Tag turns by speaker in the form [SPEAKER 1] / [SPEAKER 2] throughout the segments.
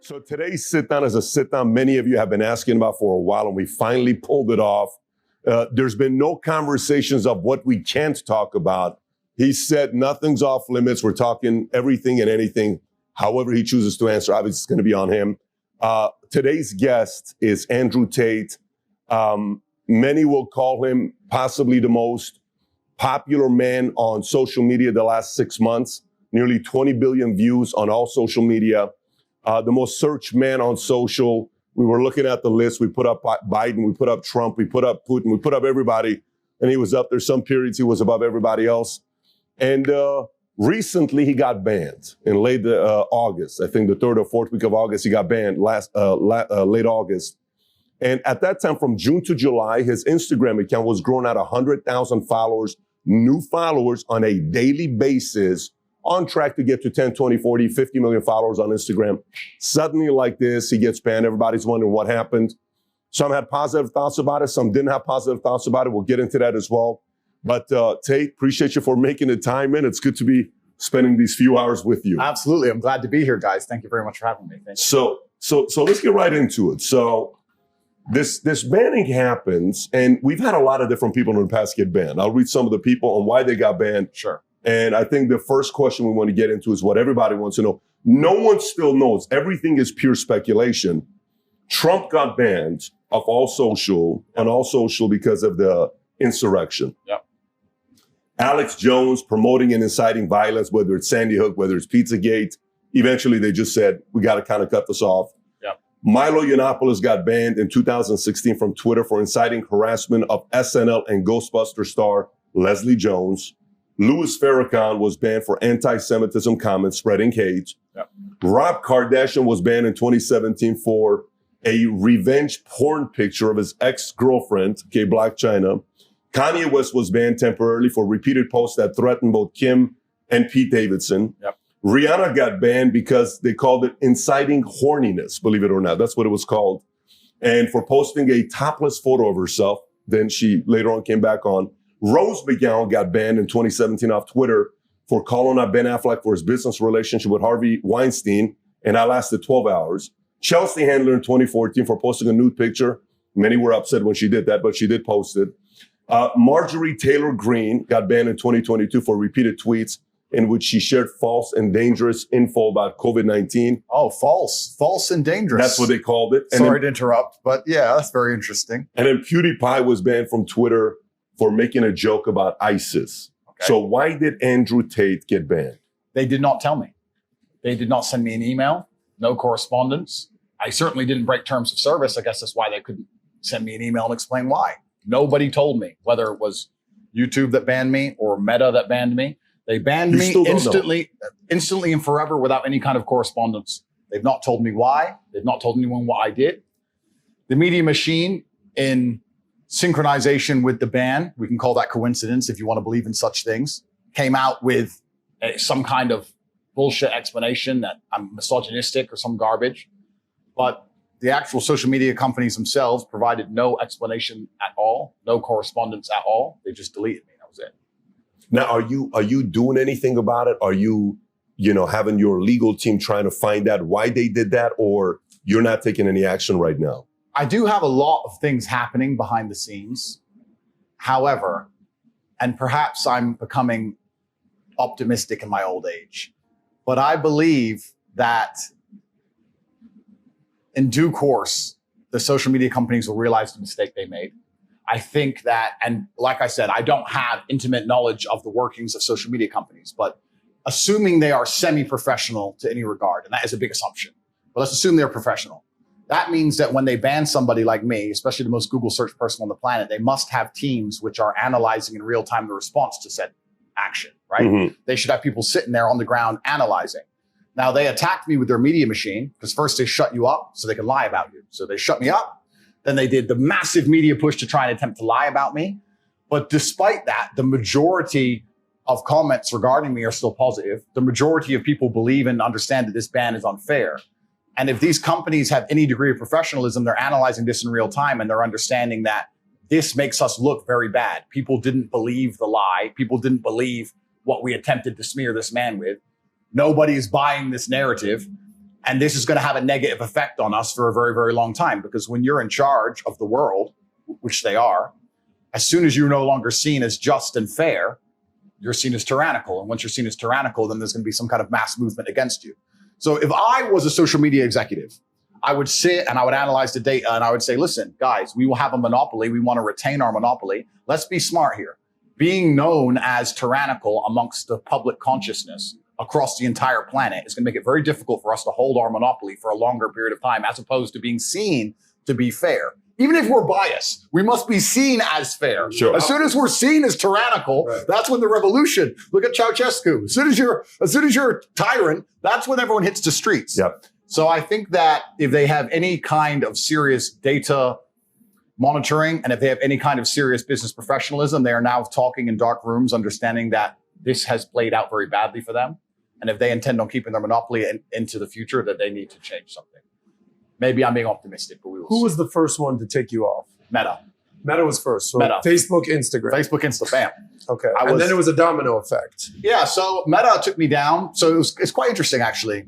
[SPEAKER 1] So today's sit-down is a sit-down many of you have been asking about for a while, and we finally pulled it off. There's been no conversations of what we can't talk about. He said nothing's off limits. We're talking everything and anything. However he chooses to answer, obviously it's going to be on him. Today's guest is Andrew Tate. Many will call him possibly the most popular man on social media the last 6 months. Nearly 20 billion views on all social media. The most searched man on social. We were looking at the list. We put up Biden, we put up Trump, we put up Putin, we put up everybody, and he was up there. Some periods he was above everybody else. And recently he got banned in late August. I think the 3rd or 4th week of August, he got banned late August. And at that time, from June to July, his Instagram account was growing at 100,000 followers, new followers on a daily basis, on track to get to 10, 20, 40, 50 million followers on Instagram. Suddenly like this, he gets banned. Everybody's wondering what happened. Some had positive thoughts about it. Some didn't have positive thoughts about it. We'll get into that as well. But Tate, appreciate you for making the time in. It's good to be spending these few hours with you.
[SPEAKER 2] Absolutely. I'm glad to be here, guys. Thank you very much for having me. Thank
[SPEAKER 1] you. So let's get right into it. So this banning happens, and we've had a lot of different people in the past get banned. I'll read some of the people on why they got banned.
[SPEAKER 2] Sure.
[SPEAKER 1] And I think the first question we want to get into is what everybody wants to know. No one still knows. Everything is pure speculation. Trump got banned on all social because of the insurrection.
[SPEAKER 2] Yep.
[SPEAKER 1] Alex Jones promoting and inciting violence, whether it's Sandy Hook, whether it's Pizzagate. Eventually, they just said, we got to kind of cut this off.
[SPEAKER 2] Yep.
[SPEAKER 1] Milo Yiannopoulos got banned in 2016 from Twitter for inciting harassment of SNL and Ghostbuster star Leslie Jones. Louis Farrakhan was banned for anti-Semitism comments spreading hate.
[SPEAKER 2] Yep.
[SPEAKER 1] Rob Kardashian was banned in 2017 for a revenge porn picture of his ex-girlfriend, Blac Chyna. Kanye West was banned temporarily for repeated posts that threatened both Kim and Pete Davidson.
[SPEAKER 2] Yep.
[SPEAKER 1] Rihanna got banned because they called it inciting horniness, believe it or not. That's what it was called. And for posting a topless photo of herself. Then she later on came back on. Rose McGowan got banned in 2017 off Twitter for calling out Ben Affleck for his business relationship with Harvey Weinstein, and that lasted 12 hours. Chelsea Handler in 2014 for posting a nude picture. Many were upset when she did that, but she did post it. Marjorie Taylor Greene got banned in 2022 for repeated tweets in which she shared false and dangerous info about COVID-19.
[SPEAKER 2] Oh, false and dangerous.
[SPEAKER 1] That's what they called it.
[SPEAKER 2] Sorry to interrupt, but yeah, that's very interesting.
[SPEAKER 1] And then PewDiePie was banned from Twitter for making a joke about ISIS. Okay. So why did Andrew Tate get banned?
[SPEAKER 2] They did not tell me. They did not send me an email, no correspondence. I certainly didn't break terms of service. I guess that's why they couldn't send me an email and explain why. Nobody told me, whether it was YouTube that banned me or Meta that banned me. They banned me instantly and forever without any kind of correspondence. They've not told me why. They've not told anyone what I did. The media machine, in synchronization with the ban, we can call that coincidence if you want to believe in such things, came out with some kind of bullshit explanation that I'm misogynistic or some garbage. But the actual social media companies themselves provided no explanation at all, no correspondence at all. They just deleted me. That was it.
[SPEAKER 1] Now, are you doing anything about it? Are you having your legal team trying to find out why they did that, or you're not taking any action right now?
[SPEAKER 2] I do have a lot of things happening behind the scenes. However, and perhaps I'm becoming optimistic in my old age, but I believe that in due course, the social media companies will realize the mistake they made. I think that, and like I said, I don't have intimate knowledge of the workings of social media companies, but assuming they are semi-professional to any regard, and that is a big assumption, but let's assume they're professional. That means that when they ban somebody like me, especially the most Google search person on the planet, they must have teams which are analyzing in real time the response to said action, right? Mm-hmm. They should have people sitting there on the ground analyzing. Now, they attacked me with their media machine because first they shut you up so they can lie about you. So they shut me up. Then they did the massive media push to try and attempt to lie about me. But despite that, the majority of comments regarding me are still positive. The majority of people believe and understand that this ban is unfair. And if these companies have any degree of professionalism, they're analyzing this in real time and they're understanding that this makes us look very bad. People didn't believe the lie. People didn't believe what we attempted to smear this man with. Nobody's buying this narrative. And this is going to have a negative effect on us for a very, very long time, because when you're in charge of the world, which they are, as soon as you're no longer seen as just and fair, you're seen as tyrannical. And once you're seen as tyrannical, then there's going to be some kind of mass movement against you. So if I was a social media executive, I would sit and I would analyze the data and I would say, listen, guys, we will have a monopoly. We want to retain our monopoly. Let's be smart here. Being known as tyrannical amongst the public consciousness across the entire planet is going to make it very difficult for us to hold our monopoly for a longer period of time, as opposed to being seen to be fair. Even if we're biased, we must be seen as fair.
[SPEAKER 1] Sure.
[SPEAKER 2] As soon as we're seen as tyrannical, that's when the revolution. Look at Ceausescu. As soon as you're a tyrant, that's when everyone hits the streets.
[SPEAKER 1] Yep.
[SPEAKER 2] So I think that if they have any kind of serious data monitoring, and if they have any kind of serious business professionalism, they are now talking in dark rooms, understanding that this has played out very badly for them. And if they intend on keeping their monopoly into the future, that they need to change something. Maybe I'm being optimistic, but we will see.
[SPEAKER 3] Who was the first one to take you off?
[SPEAKER 2] Meta.
[SPEAKER 3] Meta was first. So
[SPEAKER 2] Meta.
[SPEAKER 3] Facebook, Instagram.
[SPEAKER 2] Facebook, Insta, bam.
[SPEAKER 3] Okay. And then it was a domino effect.
[SPEAKER 2] Yeah, so Meta took me down. So it's quite interesting, actually.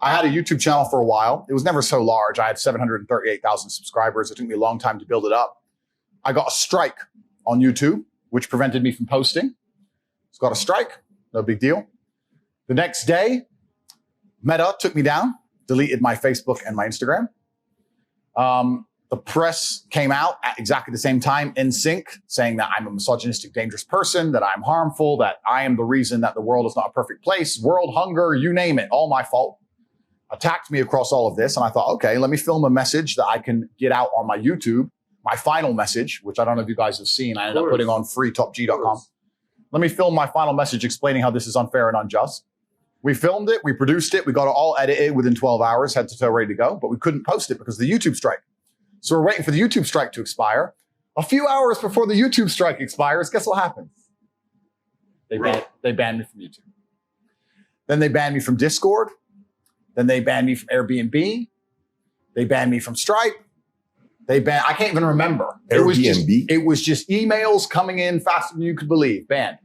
[SPEAKER 2] I had a YouTube channel for a while. It was never so large. I had 738,000 subscribers. It took me a long time to build it up. I got a strike on YouTube, which prevented me from posting. It's got a strike. No big deal. The next day, Meta took me down, deleted my Facebook and my Instagram. The press came out at exactly the same time in sync, saying that I'm a misogynistic, dangerous person, that I'm harmful, that I am the reason that the world is not a perfect place, world hunger, you name it, all my fault. Attacked me across all of this. And I thought, okay, let me film a message that I can get out on my YouTube, my final message, which I don't know if you guys have seen. I ended up putting on freetopg.com. Let me film my final message explaining how this is unfair and unjust. We filmed it, we produced it, we got it all edited within 12 hours, head to toe ready to go, but we couldn't post it because of the YouTube strike. So we're waiting for the YouTube strike to expire. A few hours before the YouTube strike expires, guess what happens? They banned me from YouTube. Then they banned me from Discord. Then they banned me from Airbnb. They banned me from Stripe. I can't even remember.
[SPEAKER 1] Airbnb?
[SPEAKER 2] It was just emails coming in faster than you could believe. Banned.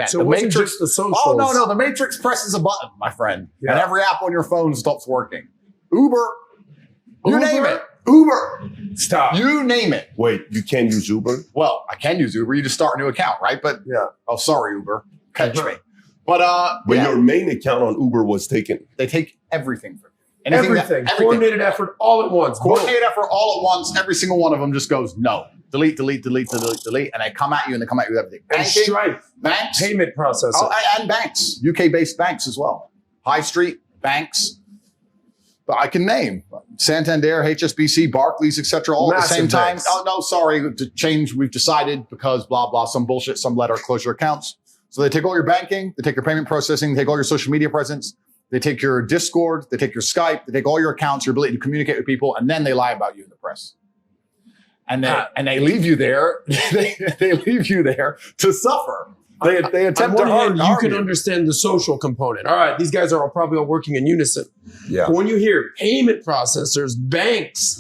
[SPEAKER 3] So it wasn't just the socials.
[SPEAKER 2] Oh, no. The Matrix presses a button, my friend.
[SPEAKER 3] Yeah.
[SPEAKER 2] And every app on your phone stops working. Uber. You name it. Uber.
[SPEAKER 3] Stop.
[SPEAKER 2] You name it.
[SPEAKER 1] Wait, you can't use Uber?
[SPEAKER 2] Well, I can use Uber. You just start a new account, right? But, oh, sorry, Uber. Catch me. But
[SPEAKER 1] your main account on Uber was taken.
[SPEAKER 2] They take everything from you.
[SPEAKER 3] Everything. Coordinated effort all at once.
[SPEAKER 2] Coordinated effort all at once. Every single one of them just goes, no. Delete. And they come at you and they come at you with everything.
[SPEAKER 3] And
[SPEAKER 2] Banking,
[SPEAKER 3] Stripe.
[SPEAKER 2] banks.
[SPEAKER 3] Payment processing.
[SPEAKER 2] Oh, and banks. UK-based banks as well. High Street, banks. But I can name Santander, HSBC, Barclays, etc. all at the same time.
[SPEAKER 3] Banks.
[SPEAKER 2] Oh, no, sorry. To change, we've decided because blah, blah, some bullshit, some letter, close your accounts. So they take all your banking, they take your payment processing, they take all your social media presence, they take your Discord, they take your Skype, they take all your accounts, your ability to communicate with people, and then they lie about you in the press. And they leave you there. They leave you there to suffer. They attempt to harm
[SPEAKER 3] you. Can understand the social component. All right, these guys are probably all working in unison.
[SPEAKER 1] Yeah.
[SPEAKER 3] But when you hear payment processors, banks,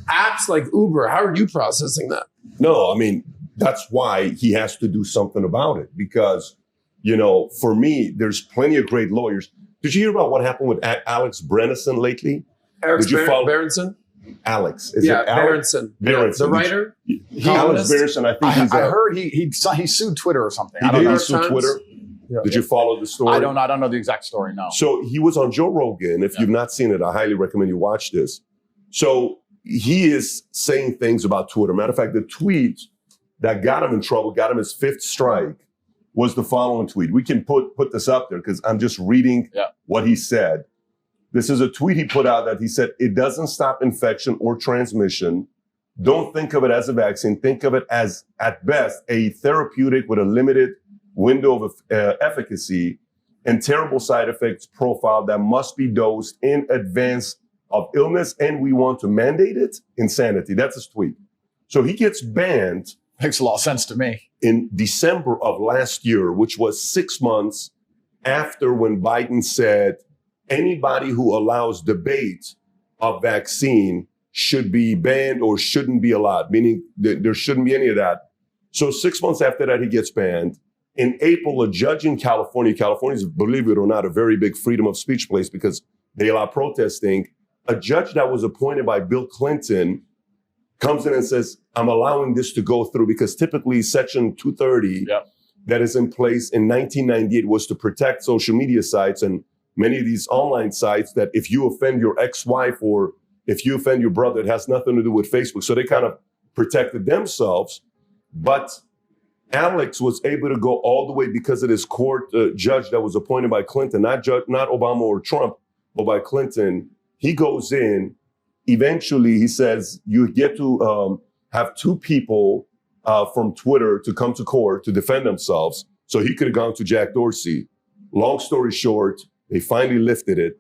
[SPEAKER 3] apps like Uber, how are you processing that?
[SPEAKER 1] No, I mean, that's why he has to do something about it. Because, for me, there's plenty of great lawyers. Did you hear about what happened with Alex Berenson lately?
[SPEAKER 3] Alex Berenson?
[SPEAKER 1] Alex.
[SPEAKER 3] Is it Alex? Berenson. The writer?
[SPEAKER 1] Alex Berenson,
[SPEAKER 2] I heard he sued Twitter or something.
[SPEAKER 1] I don't know. He sued Twitter? Yeah. Did you follow the story?
[SPEAKER 2] I don't know the exact story, no.
[SPEAKER 1] So he was on Joe Rogan. If you've not seen it, I highly recommend you watch this. So he is saying things about Twitter. Matter of fact, the tweet that got him in trouble, got him his 5th strike, was the following tweet. We can put this up there because I'm just reading what he said. This is a tweet he put out that he said, it doesn't stop infection or transmission. Don't think of it as a vaccine. Think of it as, at best, a therapeutic with a limited window of efficacy and terrible side effects profile that must be dosed in advance of illness. And we want to mandate it. Insanity. That's his tweet. So he gets banned.
[SPEAKER 2] Makes a lot of sense to me.
[SPEAKER 1] In December of last year, which was 6 months after when Biden said anybody who allows debate of vaccine should be banned or shouldn't be allowed, meaning that there shouldn't be any of that. So 6 months after that, he gets banned. In April, a judge in California is, believe it or not, a very big freedom of speech place because they allow protesting. A judge that was appointed by Bill Clinton comes in and says, I'm allowing this to go through because typically Section 230 that is in place in 1998 was to protect social media sites and many of these online sites that if you offend your ex-wife or if you offend your brother, it has nothing to do with Facebook. So they kind of protected themselves. But Alex was able to go all the way because of this court judge that was appointed by Clinton, not Obama or Trump, but by Clinton. He goes in, eventually he says, you get to have two people from Twitter to come to court to defend themselves. So he could have gone to Jack Dorsey. Long story short, they finally lifted it.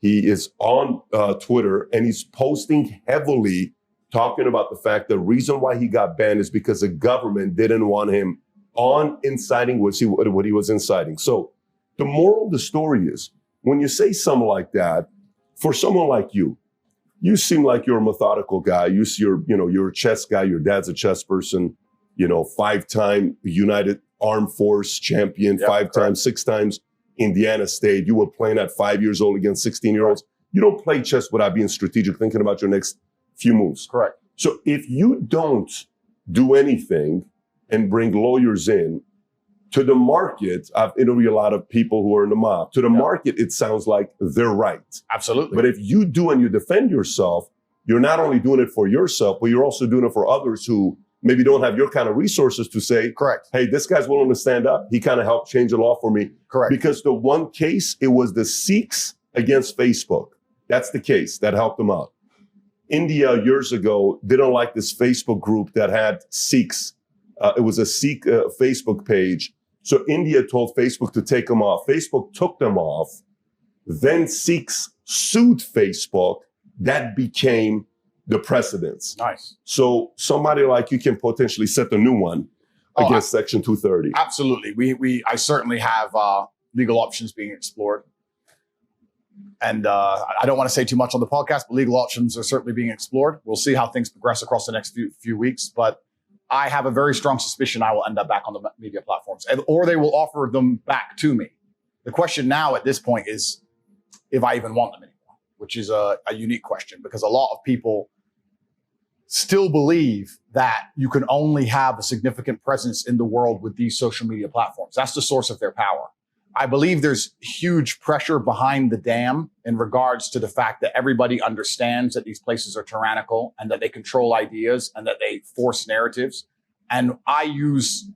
[SPEAKER 1] He is on Twitter and he's posting heavily talking about the fact the reason why he got banned is because the government didn't want him on inciting what he was inciting. So the moral of the story is when you say something like that, for someone like you seem like you're a methodical guy. You're a chess guy. Your dad's a chess person, 5-time United Armed Force champion, 5 times, 6 times Indiana State. You were playing at 5 years old against 16-year-olds. You don't play chess without being strategic, thinking about your next few moves.
[SPEAKER 2] Correct.
[SPEAKER 1] So if you don't do anything and bring lawyers in, to the market, I've interviewed a lot of people who are in the mob. To the market, it sounds like they're right.
[SPEAKER 2] Absolutely.
[SPEAKER 1] But if you do and you defend yourself, you're not only doing it for yourself, but you're also doing it for others who maybe don't have your kind of resources to say,
[SPEAKER 2] correct,
[SPEAKER 1] hey, this guy's willing to stand up. He kind of helped change the law for me.
[SPEAKER 2] Correct.
[SPEAKER 1] Because the one case, it was the Sikhs against Facebook. That's the case that helped them out. India years ago didn't like this Facebook group that had Sikhs. It was a Sikh Facebook page. So India told Facebook to take them off. Facebook took them off. Then Sikhs sued Facebook. That became the precedence.
[SPEAKER 2] Nice.
[SPEAKER 1] So somebody like you can potentially set a new one against Section 230.
[SPEAKER 2] Absolutely. I certainly have legal options being explored. And I don't want to say too much on the podcast, but legal options are certainly being explored. We'll see how things progress across the next few weeks. But I have a very strong suspicion I will end up back on the media platforms, or they will offer them back to me. The question now at this point is if I even want them anymore, which is a unique question because a lot of people still believe that you can only have a significant presence in the world with these social media platforms. That's the source of their power. I believe there's huge pressure behind the dam in regards to the fact that everybody understands that these places are tyrannical and that they control ideas and that they force narratives. And I use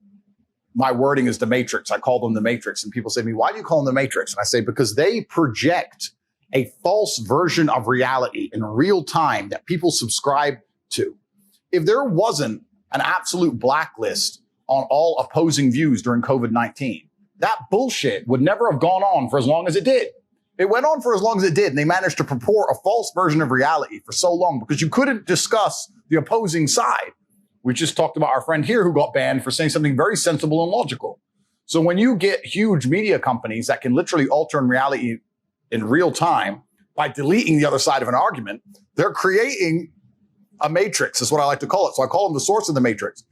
[SPEAKER 2] my wording as the Matrix. I call them the Matrix. And people say to me, why do you call them the Matrix? And I say, because they project a false version of reality in real time that people subscribe to. If there wasn't an absolute blacklist on all opposing views during COVID-19, that bullshit would never have gone on for as long as it did. It went on for as long as it did, and they managed to purport a false version of reality for so long because you couldn't discuss the opposing side. We just talked about our friend here who got banned for saying something very sensible and logical. So when you get huge media companies that can literally alter in reality in real time by deleting the other side of an argument, they're creating a matrix, is what I like to call it. So I call them the source of the matrix.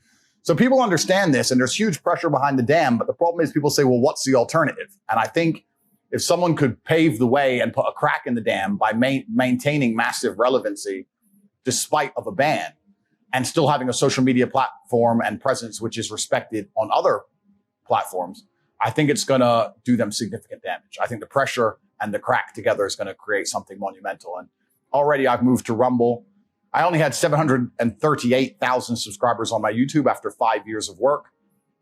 [SPEAKER 2] So people understand this, and there's huge pressure behind the dam. But the problem is people say, well, what's the alternative? And I think if someone could pave the way and put a crack in the dam by maintaining massive relevancy despite of a ban and still having a social media platform and presence which is respected on other platforms, I think it's going to do them significant damage. I think the pressure and the crack together is going to create something monumental. And already I've moved to Rumble. I only had 738,000 subscribers on my YouTube after 5 years of work.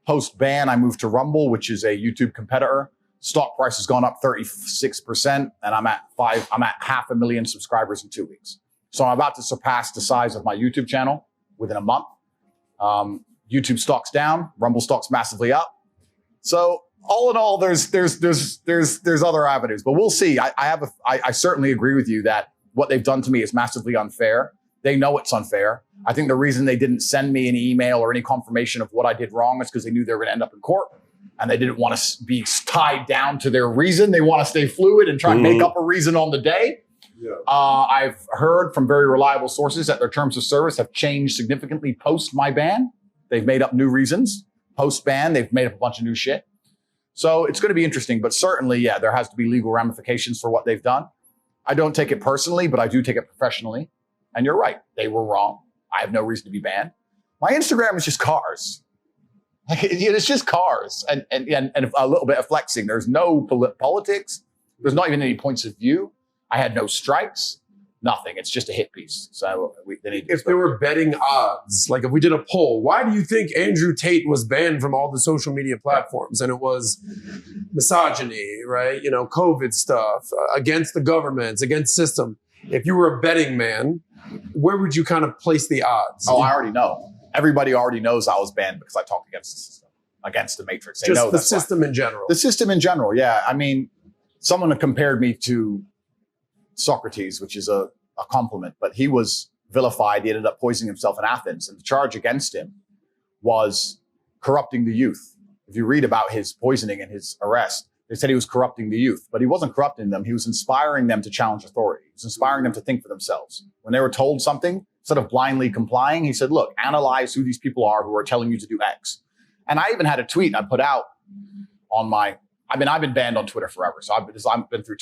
[SPEAKER 2] Post-ban, I moved to Rumble, which is a YouTube competitor. Stock price has gone up 36%, and I'm at 500,000 subscribers in 2 weeks. So I'm about to surpass the size of my YouTube channel within a month. YouTube stock's down, Rumble stock's massively up. So all in all, there's other avenues, but we'll see. I certainly agree with you that what they've done to me is massively unfair. They know it's unfair. I think the reason they didn't send me an email or any confirmation of what I did wrong is because they knew they were going to end up in court and they didn't want to be tied down to their reason. They want to stay fluid and try and make up a reason on the day. Yeah. I've heard from very reliable sources that their terms of service have changed significantly post my ban. They've made up new reasons. Post ban, they've made up a bunch of new shit. So it's going to be interesting, but certainly, yeah, there has to be legal ramifications for what they've done. I don't take it personally, but I do take it professionally. And you're right. They were wrong. I have no reason to be banned. My Instagram is just cars. It's just cars and a little bit of flexing. There's no politics. There's not even any points of view. I had no strikes, nothing. It's just a hit piece. So
[SPEAKER 3] if there were betting odds, like if we did a poll, why do you think Andrew Tate was banned from all the social media platforms? And it was misogyny, right? You know, COVID stuff, against the governments, against system. If you were a betting man, where would you kind of place the odds?
[SPEAKER 2] Oh, I already know. Everybody already knows I was banned because I talked against the system, against the matrix. They know
[SPEAKER 3] the system in general.
[SPEAKER 2] The system in general, yeah. I mean, someone compared me to Socrates, which is a compliment, but he was vilified. He ended up poisoning himself in Athens, and the charge against him was corrupting the youth. If you read about his poisoning and his arrest, they said he was corrupting the youth, but he wasn't corrupting them. He was inspiring them to challenge authority. He was inspiring them to think for themselves. When they were told something, instead of blindly complying, he said, look, analyze who these people are who are telling you to do X. And I even had a tweet I put out on my, I've been banned on Twitter forever. So I've been through